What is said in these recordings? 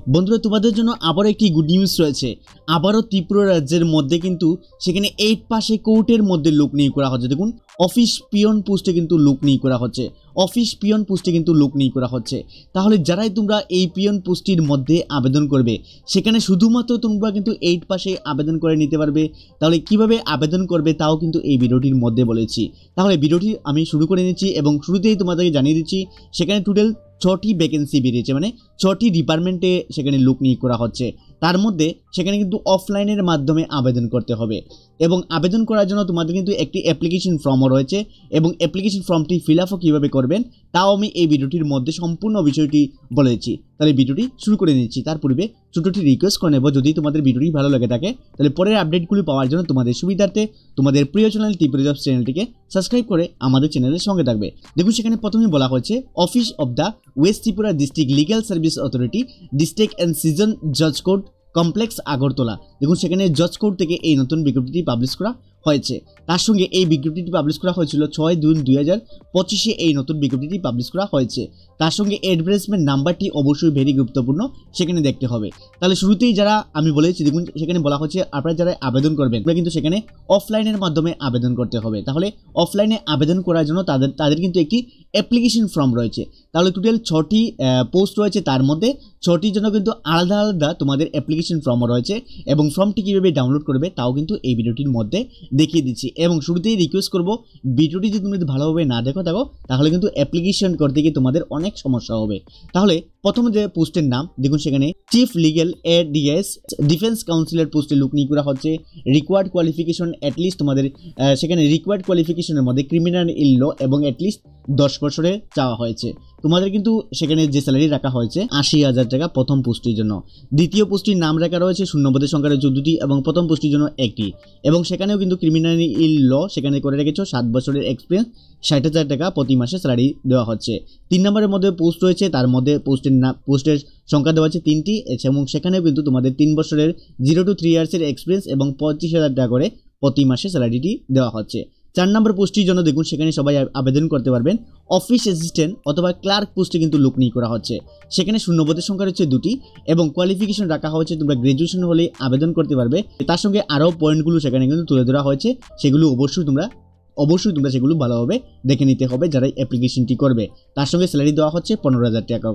বন্ধুরা তোমাদের জন্য আবারও একটি গুড নিউজ রয়েছে। আবারও ত্রিপুরা রাজ্যের মধ্যে কিন্তু সেখানে 8 পাশে কোর্টের মধ্যে লোক নিয়োগ করা হচ্ছে। দেখুন অফিস পিয়ন পোস্টে কিন্তু লোক নিয়োগ করা হচ্ছে, অফিস পিয়ন পোস্টে কিন্তু লোক নিয়োগ করা হচ্ছে। তাহলে যারাই তোমরা এই পিয়ন পোস্টের মধ্যে আবেদন করবে সেখানে শুধুমাত্র তোমরা কিন্তু 8 পাশে আবেদন করে নিতে পারবে। তাহলে কিভাবে আবেদন করবে তাও কিন্তু এই ভিডিওটির মধ্যে বলেছি। তাহলে ভিডিওটি আমি শুরু করে নিচ্ছি এবং শুরুতেই তোমাদেরকে জানিয়ে দিচ্ছি সেখানে টোটাল 6টি ভ্যাকেন্সি বেরিয়েছে, মানে 6টি ডিপার্টমেন্টে সেখানে লোক নিয়োগ করা হচ্ছে। তার মধ্যে সেখানে কিন্তু অফলাইনের মাধ্যমে আবেদন করতে হবে এবং আবেদন করার জন্য তোমাদের কিন্তু একটি অ্যাপ্লিকেশন ফর্মও রয়েছে এবং অ্যাপ্লিকেশন ফর্মটি ফিল আপও কীভাবে করবেন তাও আমি এই ভিডিওটির মধ্যে সম্পূর্ণ বিষয়টি বলেছি। তাহলে ভিডিওটি শুরু করে নিচ্ছি। তার পূর্বে ছোটোটি রিকোয়েস্ট করে নেব, যদি তোমাদের ভিডিওটি ভালো লাগে থাকে তাহলে পরের আপডেটগুলি পাওয়ার জন্য তোমাদের সুবিধার্থে তোমাদের প্রিয় চ্যানেল ত্রিপুরা জবস চ্যানেলটিকে সাবস্ক্রাইব করে আমাদের চ্যানেলের সঙ্গে থাকবে। দেখুন সেখানে প্রথমে বলা হয়েছে office of the West Tripura district legal service authority district and season জজ কোর্ট কমপ্লেক্স আগরতলা। দেখুন সেখানে জজ কোর্ট থেকে এই নতুন বিজ্ঞপ্তিটি পাবলিশ করা হয়েছে। তার সঙ্গে এই বিজ্ঞপ্তিটি পাবলিশ করা হয়েছিল 6/2/2025 এই নতুন বিজ্ঞপ্তিটি পাবলিশ করা হয়েছে। তার সঙ্গে অ্যাডভার্টাইজমেন্ট নাম্বারটি অবশ্যই ভেরি গুরুত্বপূর্ণ, সেখানে দেখতে হবে। তাহলে শুরুতেই যারা আমি বলেছি দেখুন সেখানে বলা হচ্ছে আপনারা যারা আবেদন করবেন কিন্তু সেখানে অফলাইনের মাধ্যমে আবেদন করতে হবে। তাহলে অফলাইনে আবেদন করার জন্য তাদের কিন্তু একটি অ্যাপ্লিকেশন ফর্ম রয়েছে। তাহলে টোটাল 6টি পোস্ট রয়েছে, তার মধ্যে 6টির জন্য কিন্তু আলাদা আলাদা তোমাদের অ্যাপ্লিকেশন ফর্মও রয়েছে এবং ফর্মটি কীভাবে ডাউনলোড করবে তাও কিন্তু এই ভিডিওটির মধ্যে দেখিয়ে দিচ্ছি। এবং শুরুতেই রিকোয়েস্ট করব ভিডিওটি যদি তুমি ভালোভাবে না দেখো তাহলে কিন্তু অ্যাপ্লিকেশন করতে গিয়ে তোমাদের অনেক সমস্যা হবে। তাহলে প্রথমে যে পোস্টের নাম দেখুন সেখানে চিফ লিগ্যাল এডিএস ডিফেন্স কাউন্সিলের পোস্টে লোক নিয়োগ করা হচ্ছে। রিকোয়ার্ড কোয়ালিফিকেশন অ্যাটলিস্ট তোমাদের সেখানে রিকোয়ার্ড কোয়ালিফিকেশনের মধ্যে ক্রিমিনাল ইল ল এবং অ্যাটলিস্ট 10 বছরের চাওয়া হয়েছে। তোমাদের কিন্তু সেখানে যে স্যালারি রাখা হয়েছে 80,000 টাকা প্রথম পোস্টের জন্য। দ্বিতীয় পোস্টের নাম রাখা রয়েছে শূন্যপদের সংখ্যা 14টি এবং প্রথম পোস্টের জন্য 1টি এবং সেখানেও কিন্তু ক্রিমিনাল ইল ল সেখানে করে রেখেছো 7 বছরের এক্সপিরিয়েন্স, 60,000 টাকা প্রতি মাসে স্যালারি দেওয়া হচ্ছে। 3 নম্বরের মধ্যে পোস্ট রয়েছে, তার মধ্যে পোস্টের সংখ্যা দেওয়া আছে 3টি এবং সেখানেও কিন্তু তোমাদের 3 বছরের 0 to 3 ইয়ার্সের এক্সপিরিয়েন্স এবং 25,000 টাকা করে প্রতি মাসে স্যালারিটি দেওয়া হচ্ছে। 4 নম্বর পোস্টের জন্য দেখুন সেখানে সবাই আবেদন করতে পারবেন। অফিস অ্যাসিস্ট্যান্ট অথবা ক্লার্ক পোস্টে কিন্তু লোক নিয়োগ করা হচ্ছে। সেখানে শূন্যপদের সংখ্যা রয়েছে 2টি এবং কোয়ালিফিকেশন রাখা হয়েছে তোমরা গ্র্যাজুয়েশন হলে আবেদন করতে পারবে। তার সঙ্গে আরও পয়েন্টগুলো সেখানে কিন্তু তুলে ধরা হয়েছে, সেগুলো অবশ্যই তোমরা সেগুলো ভালোভাবে দেখে নিতে হবে যারা অ্যাপ্লিকেশনটি করবে। তার সঙ্গে স্যালারি দেওয়া হচ্ছে 15,000 টাকা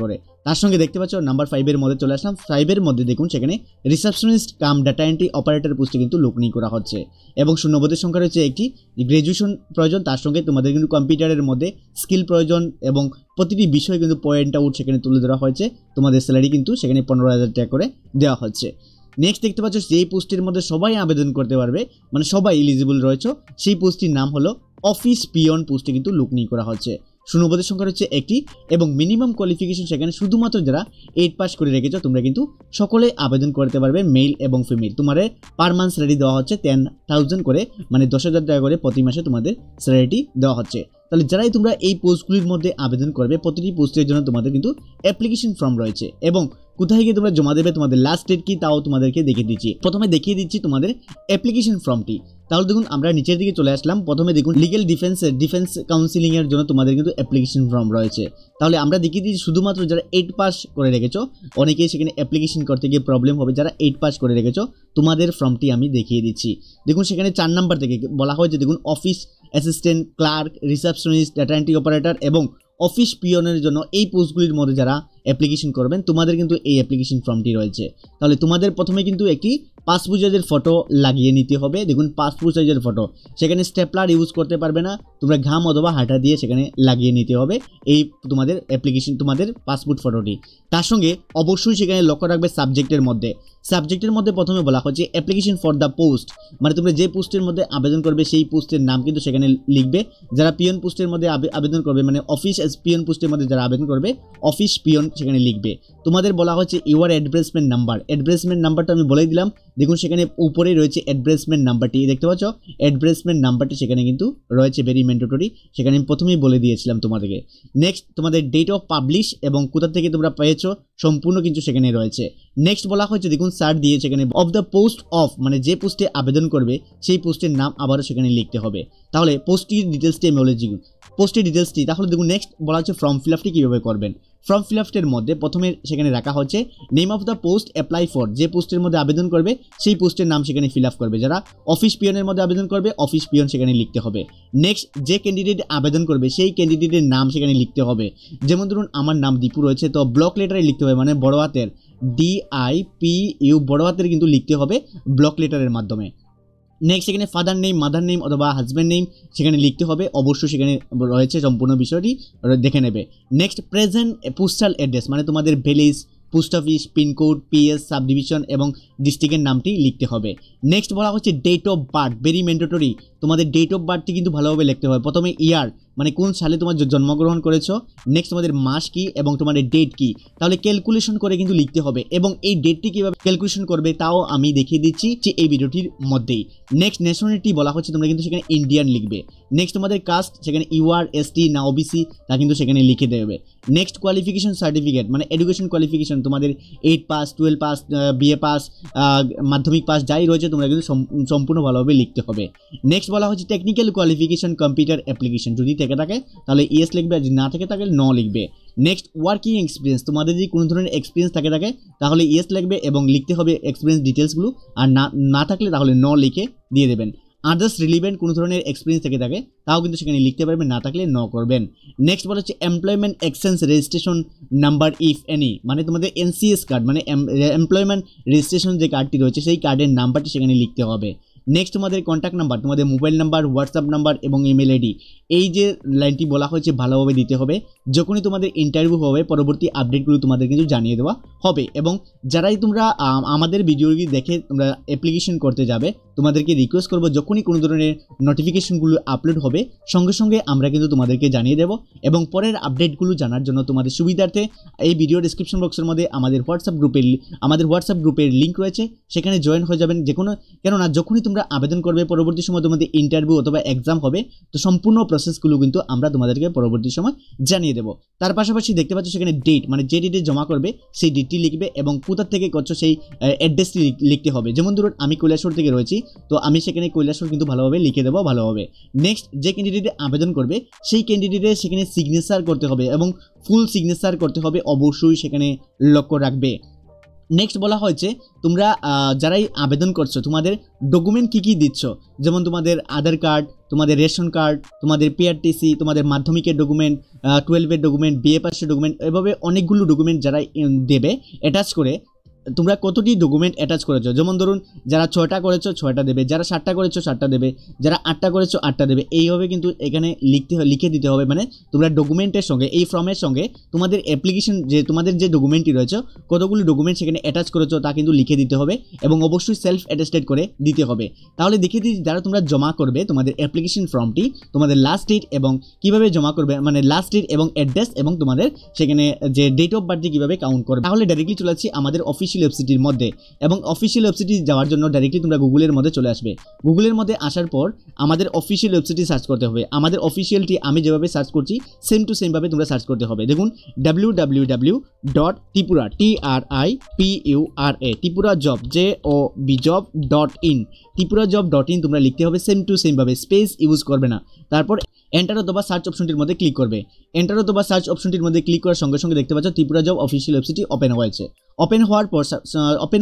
করে। তার সঙ্গে দেখতে পাচ্ছ নাম্বার 5-এর মধ্যে চলে আসলাম। 5-এর মধ্যে দেখুন সেখানে রিসেপশনিস্ট কাম ডাটা এন্ট্রি অপারেটর পোস্টে কিন্তু লোক নিয়োগ করা হচ্ছে এবং শূন্যপদের সংখ্যা রয়েছে 1টি। গ্র্যাজুয়েশন প্রয়োজন, তার সঙ্গে তোমাদের কিন্তু কম্পিউটারের মধ্যে স্কিল প্রয়োজন এবং প্রতিটি বিষয়ে কিন্তু পয়েন্ট আউট সেখানে তুলে ধরা হয়েছে। তোমাদের স্যালারি কিন্তু সেখানে 15,000 টাকা করে দেওয়া হচ্ছে। নেক্সট দেখতে পাচ্ছ যেই পোস্টের মধ্যে সবাই আবেদন করতে পারবে, মানে সবাই এলিজিবল রয়েছে, সেই পোস্টটির নাম হলো অফিস পিয়ন পোস্টে কিন্তু লোক নিয়োগ করা হচ্ছে। শূন্যপদের সংখ্যা হচ্ছে 1টি এবং মিনিমাম কোয়ালিফিকেশন সেখানে শুধুমাত্র যারা 8 পাস করে রেখেছো তোমরা কিন্তু সকলে আবেদন করতে পারবে, মেল এবং ফিমেল। তোমাদের পার মান্থ স্যালারি দেওয়া হচ্ছে 10,000 করে, মানে 10,000 টাকা করে প্রতি মাসে তোমাদের স্যালারিটি দেওয়া হচ্ছে। তাহলে যারাই তোমরা এই পোস্টগুলির মধ্যে আবেদন করবে প্রতিটি পোস্টের জন্য তোমাদের কিন্তু অ্যাপ্লিকেশন ফর্ম রয়েছে এবং কোথায় গিয়ে তোমরা জমা দেবে তোমাদের লাস্ট ডেট কি তাও তোমাদেরকে দেখিয়ে দিচ্ছি। প্রথমে দেখিয়ে দিচ্ছি তোমাদের অ্যাপ্লিকেশন ফর্মটি। তাহলে দেখুন আমরা নিচের দিকে চলে আসলাম। প্রথমে দেখুন লিগ্যাল ডিফেন্স কাউন্সিলিং এর জন্য তোমাদের কিন্তু অ্যাপ্লিকেশন ফর্ম রয়েছে। তাহলে আমরা দেখিয়ে দিচ্ছি শুধুমাত্র যারা 8 পাস করে রেখেছো, অনেকেই সেখানে অ্যাপ্লিকেশন করতে গিয়ে প্রবলেম হবে, যারা 8 পাস করে রেখেছো তোমাদের ফর্মটি আমি দেখিয়ে দিচ্ছি। দেখুন সেখানে 4 নম্বর থেকে বলা হয়েছে দেখুন office assistant, clerk, receptionist, data entry operator এবং অফিস পিয়নের জন্য এই পোস্টগুলির মধ্যে যারা অ্যাপ্লিকেশন করবেন তোমাদের কিন্তু এই অ্যাপ্লিকেশন ফর্মটি রয়েছে। তাহলে তোমাদের প্রথমে কিন্তু একটি পাসপোর্ট সাইজের ফটো লাগিয়ে নিতে হবে। দেখুন পাসপোর্ট সাইজের ফটো, সেখানে স্টেপলার ইউজ করতে পারবে না, তোমরা ঘাম অথবা হাঁটা দিয়ে সেখানে লাগিয়ে নিতে হবে এই তোমাদের তোমাদের পাসপোর্ট ফটোটি। তার সঙ্গে অবশ্যই সেখানে লক্ষ্য রাখবে সাবজেক্টের মধ্যে প্রথমে বলা হচ্ছে অ্যাপ্লিকেশন ফর দ্য পোস্ট, মানে তোমরা যে পোস্টের মধ্যে আবেদন করবে সেই পোস্টের নাম কিন্তু সেখানে লিখবে। যারা পিয়ন পোস্টের মধ্যে আবেদন করবে, মানে অফিস পিয়ন পোস্টের মধ্যে যারা আবেদন করবে অফিস পিয়ন সেখানে লিখবে। তোমাদের বলা হচ্ছে ইউর অ্যাডভার্টাইজমেন্ট নাম্বারটা আমি বলে দিলাম। দেখুন সেখানে উপরে রয়েছে অ্যাডভার্টাইজমেন্ট নাম্বারটি, দেখতে পাচ্ছ অ্যাডভার্টাইজমেন্ট নাম্বারটি সেখানে কিন্তু রয়েছে, ভেরি ম্যান্ডেটরি, সেখানে আমি প্রথমেই বলে দিয়েছিলাম তোমাদেরকে। নেক্সট তোমাদের ডেট অফ পাবলিশ এবং কোথা থেকে তোমরা পেয়েছো সম্পূর্ণ কিন্তু সেখানে রয়েছে। নেক্সট বলা হয়েছে দেখুন সার্চ দিয়ে সেখানে অফ দ্য পোস্ট অফ, মানে যে পোস্টে আবেদন করবে সেই পোস্টের নাম আবারও সেখানে লিখতে হবে। তাহলে পোস্টটির ডিটেলসটি আমি বলে পোস্টের ডিটেলসটি। তাহলে দেখুন নেক্সট বলা হচ্ছে ফর্ম ফিল আপটি কীভাবে করবেন। ফর্ম ফিল আপের মধ্যে প্রথমে সেখানে রাখা হচ্ছে name of the post apply for, যে পোস্টের মধ্যে আবেদন করবে সেই পোস্টের নাম সেখানে ফিল আপ করবে। যারা অফিস পিয়নের মধ্যে আবেদন করবে অফিস পিয়ন সেখানে লিখতে হবে। নেক্সট যে ক্যান্ডিডেট আবেদন করবে সেই ক্যান্ডিডেটের নাম সেখানে লিখতে হবে। যেমন ধরুন আমার নাম দীপু রয়েছে, তো ব্লক লেটারে লিখতে হবে, মানে বড় হাতের DIPU বড় হাতের কিন্তু লিখতে হবে ব্লক লেটারের মাধ্যমে। নেক্সট সেখানে ফাদার নেম, মাদার নেম অথবা হাজব্যান্ড নেম সেখানে লিখতে হবে, অবশ্যই সেখানে রয়েছে, সম্পূর্ণ বিষয়টি দেখে নেবে। নেক্সট প্রেজেন্ট পোস্টাল অ্যাড্রেস, মানে তোমাদের village, post office, pincode, PS, sub division এবং ডিস্ট্রিক্টের নামটি লিখতে হবে। নেক্সট বলা হচ্ছে date of birth, very mandatory, তোমাদের ডেট অফ বার্থটি কিন্তু ভালোভাবে লিখতে হবে। প্রথমে ইয়ার, মানে কোন সালে তোমার জন্মগ্রহণ করেছো, নেক্সট তোমাদের মাস কি এবং তোমাদের ডেট কি, তাহলে ক্যালকুলেশন করে কিন্তু লিখতে হবে। এবং এই ডেটটি কীভাবে ক্যালকুলেশন করবে তাও আমি দেখিয়ে দিচ্ছি এই ভিডিওটির মধ্যেই। নেক্সট ন্যাশনালিটি বলা হচ্ছে তোমরা কিন্তু সেখানে ইন্ডিয়ান লিখবে। নেক্সট তোমাদের কাস্ট, সেখানে UR, ST না OBC তা কিন্তু সেখানে লিখে দেবে। নেক্সট কোয়ালিফিকেশন সার্টিফিকেট, মানে এডুকেশন কোয়ালিফিকেশন, তোমাদের 8 পাস, 12 পাস, BA পাস, মাধ্যমিক পাস যাই রয়েছে তোমরা কিন্তু সম্পূর্ণ ভালোভাবে লিখতে হবে। নেক্সট বলা হচ্ছে টেকনিক্যাল কোয়ালিফিকেশন কম্পিউটার অ্যাপ্লিকেশন, যদি থেকে থাকে তাহলে ইয়েস লিখবে, আর যদি না থেকে থাকে নো লিখবে। নেক্সট ওয়ার্কিং এক্সপিরিয়েন্স, তোমাদের যদি কোনো ধরনের এক্সপিরিয়েন্স থাকে তাহলে ইয়েস লিখবে এবং লিখতে হবে এক্সপিরিয়েন্স ডিটেলসগুলো, আর না থাকলে তাহলে নো লিখে দিয়ে দেবেন। আদার্স রিলিভেন্ট কোনো ধরনের এক্সপিরিয়েন্স থেকে থাকে তাও কিন্তু সেখানে লিখতে পারবেন, না থাকলে নো করবেন। নেক্সট বলা হচ্ছে employment exchange registration number if any, মানে তোমাদের NCS কার্ড, মানে এমপ্লয়মেন্ট রেজিস্ট্রেশন যে কার্ডটি রয়েছে সেই কার্ডের নাম্বারটি সেখানে লিখতে হবে। নেক্সট তোমাদের কন্ট্যাক্ট নাম্বার, তোমাদের মোবাইল নাম্বার, হোয়াটসঅ্যাপ নাম্বার এবং ইমেল ID, এই যে লাইনটি বলা হয়েছে ভালোভাবে দিতে হবে। যখনই তোমাদের ইন্টারভিউ হবে পরবর্তী আপডেটগুলো তোমাদের কিন্তু জানিয়ে দেওয়া হবে। এবং যারাই তোমরা আমাদের ভিডিওটি দেখে তোমরা অ্যাপ্লিকেশন করতে যাবে তোমাদেরকে রিকোয়েস্ট করবো যখনই কোনো ধরনের নোটিফিকেশনগুলো আপলোড হবে সঙ্গে সঙ্গে আমরা কিন্তু তোমাদেরকে জানিয়ে দেব। এবং পরের আপডেটগুলো জানার জন্য তোমাদের সুবিধার্থে এই ভিডিও ডিসক্রিপশন বক্সের মধ্যে আমাদের হোয়াটসঅ্যাপ গ্রুপের লিঙ্ক রয়েছে, সেখানে জয়েন হয়ে যাবেন। কেননা যখনই তোমরা আবেদন করবে পরবর্তী সময় তোমাদের ইন্টারভিউ অথবা এক্সাম হবে, তো সম্পূর্ণ প্রসেসগুলো কিন্তু আমরা তোমাদেরকে পরবর্তী সময় জানিয়ে দেবো। তার পাশাপাশি দেখতে পাচ্ছ সেখানে ডেট, মানে যে ডেটে জমা করবে সেই ডেটটি লিখবে এবং কোথা থেকে করছো সেই অ্যাড্রেসটি লিখতে হবে। যেমন ধরুন আমি কৈলাসহর থেকে রয়েছি, তো আমি সেখানে কৈলাসহর কিন্তু ভালোভাবে লিখে দেবো ভালোভাবে। নেক্সট যে ক্যান্ডিডেটে আবেদন করবে সেই ক্যান্ডিডেটের সেখানে সিগনেচার করতে হবে এবং ফুল সিগনেচার করতে হবে, অবশ্যই সেখানে লক্ষ্য রাখবে। নেক্সট বলা হয়েছে তোমরা যারাই আবেদন করছো তোমাদের ডকুমেন্ট কী দিচ্ছ, যেমন তোমাদের আধার কার্ড, তোমাদের রেশন কার্ড, তোমাদের PRTC, তোমাদের মাধ্যমিকের ডকুমেন্ট, 12-এর ডকুমেন্ট, BA পাসের ডকুমেন্ট, এভাবে অনেকগুলো ডকুমেন্ট যারা দেবে অ্যাটাচ করে তোমরা কতটি ডকুমেন্ট অ্যাটাচ করেছো। যেমন ধরুন যারা 6টা করেছো 6টা দেবে, যারা 7টা করেছো 7টা দেবে, যারা 8টা করেছো 8টা দেবে। এইভাবে কিন্তু এখানে লিখে দিতে হবে, মানে তোমরা ডকুমেন্টের সঙ্গে এই ফর্মের সঙ্গে তোমাদের অ্যাপ্লিকেশন যে তোমাদের যে ডকুমেন্টটি রয়েছে কতগুলো ডকুমেন্ট সেখানে অ্যাটাচ করেছো তা কিন্তু লিখে দিতে হবে এবং অবশ্যই সেলফ অ্যাটেস্টেড করে দিতে হবে। তাহলে দেখিয়ে দিই যারা তোমরা জমা করবে তোমাদের অ্যাপ্লিকেশন ফর্মটি, তোমাদের লাস্ট ডেট এবং কিভাবে জমা করবে, মানে লাস্ট ডেট এবং অ্যাড্রেস এবং তোমাদের সেখানে যে ডেট অফ বার্থটি কীভাবে কাউন্ট করবে। তাহলে ডাইরেক্টলি চলে যাচ্ছি আমাদের অফিসিয়াল ওয়েবসাইটের মধ্যে। এবং অফিসিয়াল ওয়েবসাইটে যাওয়ার জন্য ডাইরেক্টলি তোমরা গুগলের মধ্যে চলে আসবে। গুগলের মধ্যে আসার পর আমাদের অফিসিয়াল ওয়েবসাইটে সার্চ করতে হবে। আমাদের অফিসিয়ালটি আমি যেভাবে সার্চ করছি সেম টু সেম ভাবে তোমরা সার্চ করতে হবে। দেখুন www.tripura ত্রিপুরা job.in ত্রিপুরা.in তোমরা লিখতে হবে সেম টু সেম ভাবে, স্পেস ইউজ করবে না। তারপর এন্টার অথবা সার্চ অপশনটির মধ্যে ক্লিক করবে। এন্টার অথবা সার্চ অপশনটির মধ্যে ক্লিক করার সঙ্গে সঙ্গে দেখতে পাচ্ছ ত্রিপুরা জব অফিসিয়াল ওয়েবসাইটটি ওপেন হয়েছে। ওপেন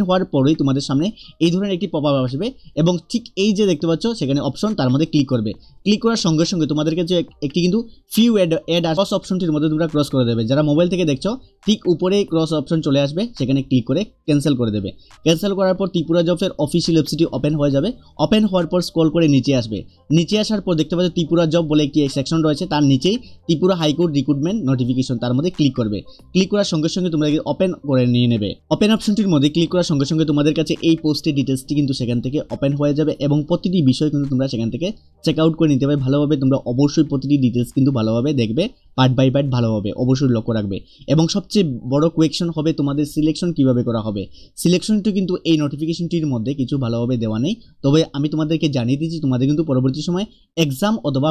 হওয়ার পরেই তোমাদের সামনে এই ধরনের একটি পপআপ আসবে এবং ঠিক এই যে দেখতে পাচ্ছ সেখানে অপশন, তার মধ্যে ক্লিক করবে। ক্লিক করার সঙ্গে সঙ্গে তোমাদেরকে যে একটি কিন্তু ফিউ অ্যাড ক্রস অপশনটির মধ্যে তোমরা ক্রস করে দেবে। যারা মোবাইল থেকে দেখছো ঠিক উপরে ক্রস অপশন চলে আসবে, সেখানে ক্লিক করে ক্যান্সেল করে দেবে। ক্যান্সেল করার পর ত্রিপুরা জবের অফিসিয়াল ওয়েবসাইটটি ওপেন হয়ে যাবে। ওপেন হওয়ার পর স্ক্রল করে নিচে আসবে। নিচে আসার পর দেখতে পাচ্ছ ত্রিপুরা জব বলে একটি সেকশন রয়েছে, তার নিচেই ত্রিপুরা হাইকোর্ট রিক্রুটমেন্ট নোটিফিকেশন, তার মধ্যে ক্লিক করবে। ক্লিক করার সঙ্গে সঙ্গে তোমরা ওপেন করে নিয়ে নেবে। ওপেন অপশনটির মধ্যে ক্লিক করার সঙ্গে সঙ্গে তোমাদের কাছে এই পোস্টের ডিটেলসটি কিন্তু সেখান থেকে ওপেন হয়ে যাবে এবং প্রতিটি বিষয় কিন্তু তোমরা সেখান থেকে চেক আউট করে নিতে হবে ভালোভাবে। তোমরা অবশ্যই প্রতিটি ডিটেলস কিন্তু ভালোভাবে দেখবে, পার্ট বাই পার্ট ভালোভাবে অবশ্যই লক্ষ্য রাখবে। এবং সবচেয়ে বড় কোয়েকশন হবে তোমাদের সিলেকশন কিভাবে করা হবে। সিলেকশনটি কিন্তু এই নোটিফিকেশনটির মধ্যে কিছু ভালোভাবে দেওয়া নেই, তবে আমি তোমাদেরকে জানিয়ে দিচ্ছি তোমাদের কিন্তু পরবর্তী সময় এক্সাম অথবা